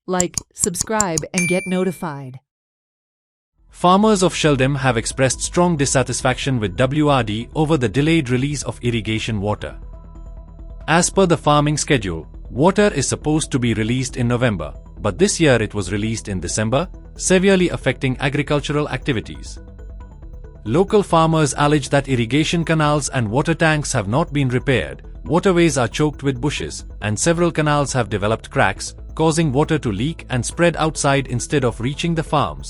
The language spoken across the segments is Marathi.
Like, subscribe, and get notified. Farmers of Sheldham have expressed strong dissatisfaction with WRD over the delayed release of irrigation water. As per the farming schedule, water is supposed to be released in November, but this year it was released in December, severely affecting agricultural activities. Local farmers allege that irrigation canals and water tanks have not been repaired, waterways are choked with bushes, and several canals have developed cracks, causing water to leak and spread outside instead of reaching the farms.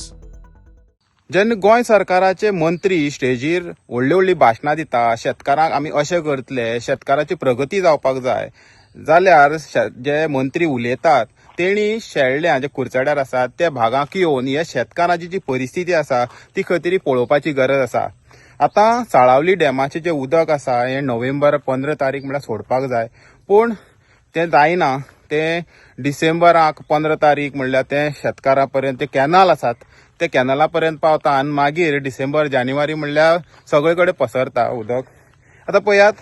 जेन्ना गोंय सरकाराचे मंत्री स्टेजीर व्हडली व्हडली भाशणां दिता, शेतकारांक आमी अशें करतले, शेतकाराची प्रगती जावपाक जाय, जाल्यार जे मंत्री उलयतात तेणी शेळड्यां जे कुरचड्यार आसात त्या भागांक येवन हे शेतकारांची जी परिस्थिती आसा ती खंय तरी पळोवपाची गरज आसा. आतां साळावली डॅमाचें जे उदक आसा हें नोव्हेंबर 15 तारीख म्हळ्यार सोडपाक जाय, पूण तें जायना. तें डिसेंबराक 15 तारीख म्हणल्यार तें शेतकारां पर्यंत ते कॅनल आसात ते कॅनला पर्यंत पावता आनी मागीर डिसेंबर जानेवारी म्हणल्यार सगळे कडेन पसरता उदक. आतां पळयात,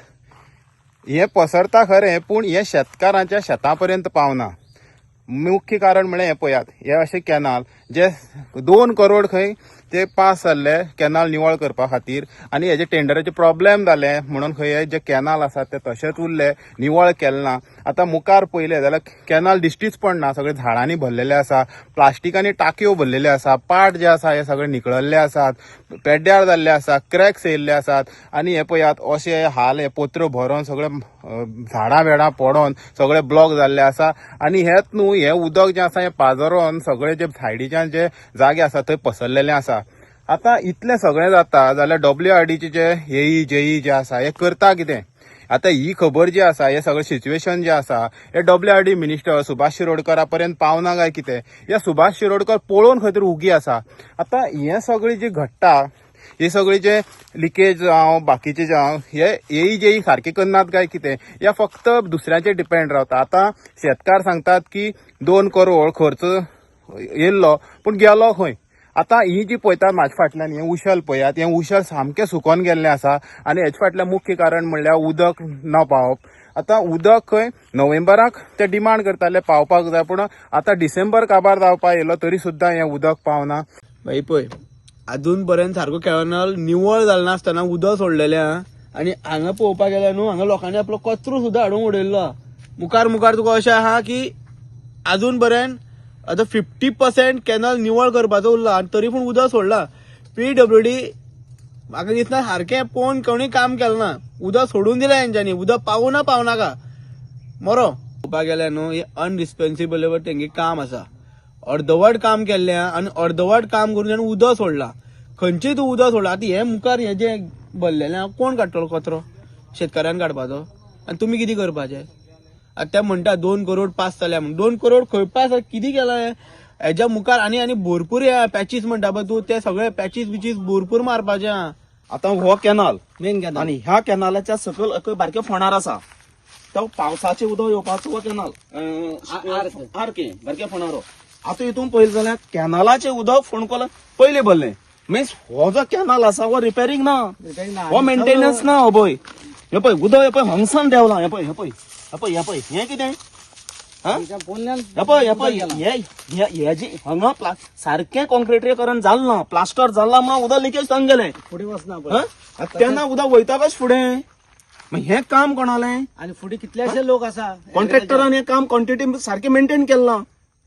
हें पसरता खरें पूण हें शेतकारांच्या शेतां पर्यंत पावना. मुख्य कारण म्हळ्यार हें पळयात, हे अशें कॅनल जे 2 करोड खंय ते पास जाल्ले कॅनल निवळ करपा खातीर, आनी हेजे टेंडराचे प्रॉब्लेम जाले म्हणून खंय जे कॅनल आसात ते तशेंच उरले, निवळ केले ना. आतां मुखार पयले जाल्यार कॅनल दिश्टीच पडना, सगळे झाडांनी भरलेले आसा, प्लास्टिकांनी टाकयो भरलेले आसा, पाट जे आसा हे सगळे निकळल्ले आसात, पेड्ड्यार जाल्ले आसा, क्रॅक्स येयल्ले आसात, आनी हे पळयात अशे हाल, हे पोत्र भरोन सगळे झाडां वेडां पडोन सगळे ब्लॉक जाल्ले आसा. आनी हेच न्हू, हे उदक जें आसा हें पाजरोन सगळे जे सायडीच्यान जे जागे आसा थंय पसरलेले आसा. आतां इतलें सगळें जाता जाल्यार WRDचे जे येई जेई जे आसा हे करता कितें? आतां ही खबर जी आसा, हे सगळें सिच्युएशन जे आसा हे WRD मिनिस्टर सुभाष शिरोडकरा पर्यंत पावना काय कितें? हे सुभाष शिरोडकर पळोवन खंय तरी उगी आसा. आतां हें सगळें जे घडटा, हे सगळे जे लिकेज जावं बाकीचे जावं हे येई जेई सारखे करनात काय कितें? या फक्त दुसऱ्याचेर डिपेंड रावता. आतां शेतकार सांगतात की 2 करोड खर्च येयल्लो पूण गेलो खंय? आतां ही जी पळयतात म्हाजे फाटल्यान हें उशल पळयात, हें उशल सामकें सुकोन गेल्लें आसा आनी हेजे फाटल्यान मुख्य कारण म्हणल्यार उदक न पावप. आतां उदक खंय नोव्हेंबराक ते डिमांड करताले पावपाक जाय, पूण आतां डिसेंबर काबार जावपा येयलो तरी सुद्दां हें उदक पावना. भाई पळय, अजून पर्यंत सारको कॅनल निवळ जालो नासतना उदक सोडलेलें आहा. आनी हांगा पळोवपाक गेल्यार न्हू, हांगा लोकांनी आपलो कचरो सुद्दां हाडून उडयल्लो आहा. मुखार तुका अशें आहा की अजून पर्यंत आतां 50% कॅनल निवळ करपाचो उरला आनी तरी पूण उदक सोडला. PWD म्हाका दिसना सारकें पळोवन कोणी काम केलें ना, उदक सोडून दिलें हेंच्यांनी, उदक पावनाका मरो. पळोवपाक गेल्यार न्हू हे अनरिस्पॉन्सिबल तेंगे काम आसा. अर्धवट काम केल्लें आनी अर्धवट काम करून तेणें उदक सोडला. खंयचें तूं उदक सोडला? आतां हें मुखार हें जें भरलेलें कोण काडटलो कचरो? शेतकाऱ्यान काडपाचो. आनी तुमी कितें करपाचें? आतां ते म्हणटा 2 करोड पास जाल्या म्हणून. 2 करोड खंय पास कितें केलां? हेज्या मुखार आनी भरपूर पॅचीस म्हणटा पळय तूं, ते सगळे पॅचीस भरपूर मारपाचे आहा. आतां हो कॅनल मेन कॅनल आनी ह्या कॅनलाच्या सकयल बारके फोंडार आसा, तो पावसाचें उदक येवपाचो हो कॅनल आरके बारके फोंडारो. आतां हितून पळयलें जाल्यार कॅनलाचें उदक फोंडकोला पयलें भरलें. मीन्स हो जो कॅनल आसा हो रिपेरिंग ना, हो मेंटेनन्स ना. हो पळय, हे पळय उदक, हे पळय हंगसान देंवला. हे पळय हें कितें? हेजी हांगा सारखें कॉन्क्रिटीकरण जालें ना, प्लास्टर जाल्ला म्हणून उदक लिकेज जावन गेलें. फुडें वचना तेन्ना उदक वयता कशें फुडें? हें काम कोणालें? आनी फुडें कितलेशे लोक आसा, कॉन्ट्रॅक्टरान हें काम क्वॉन्टिटी सारकें मेंटेन केलें ना.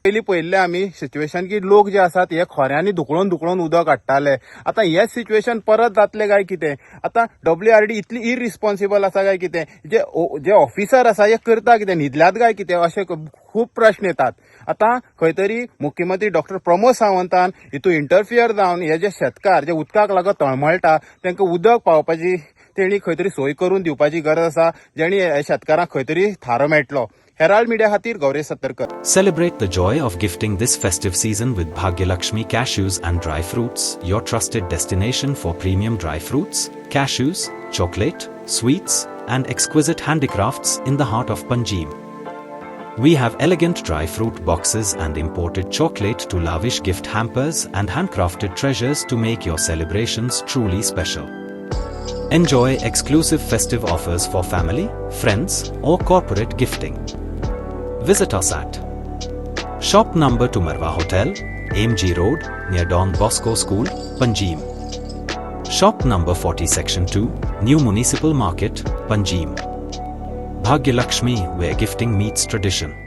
पयलीं पळयल्लें आमी सिच्युएशन की लोक जे आसात हे खोऱ्यांनी धुकळून उदक हाडटाले. आतां हेच सिच्युएशन परत जातलें काय कितें? आतां WRD इतली इररिस्पॉन्सिबल आसा काय कितें? जे ऑफिसर आसा हे करता कितें? न्हिदल्यात काय कितें? अशे खूब प्रश्न येतात. आतां खंय तरी मुख्यमंत्री डॉक्टर प्रमोद सावंतान हितून इंटरफियर जावन हे जे शेतकार जे उदकाक लागून तळमळटा तांकां उदक पावपाची तेणी खंय तरी सोय करून दिवपाची गरज आसा, जेणी शेतकारांक खंय तरी थारो मेळटलो. Herald Media खातीर Gauresh सत्तरकर. Celebrate the joy of gifting this festive season with Bhagyalakshmi Cashews and Dry Fruits, your trusted destination for premium dry fruits, cashews, chocolate, sweets, and exquisite handicrafts in the heart of Panjim. We have elegant dry fruit boxes and imported chocolate to lavish gift hampers and handcrafted treasures to make your celebrations truly special. Enjoy exclusive festive offers for family, friends, or corporate gifting. Visit us at Shop number to Marwa Hotel, AMG Road, near Don Bosco School, Panjim. Shop number 40 Section 2, New Municipal Market, Panjim. Bhagyalakshmi, where gifting meets tradition.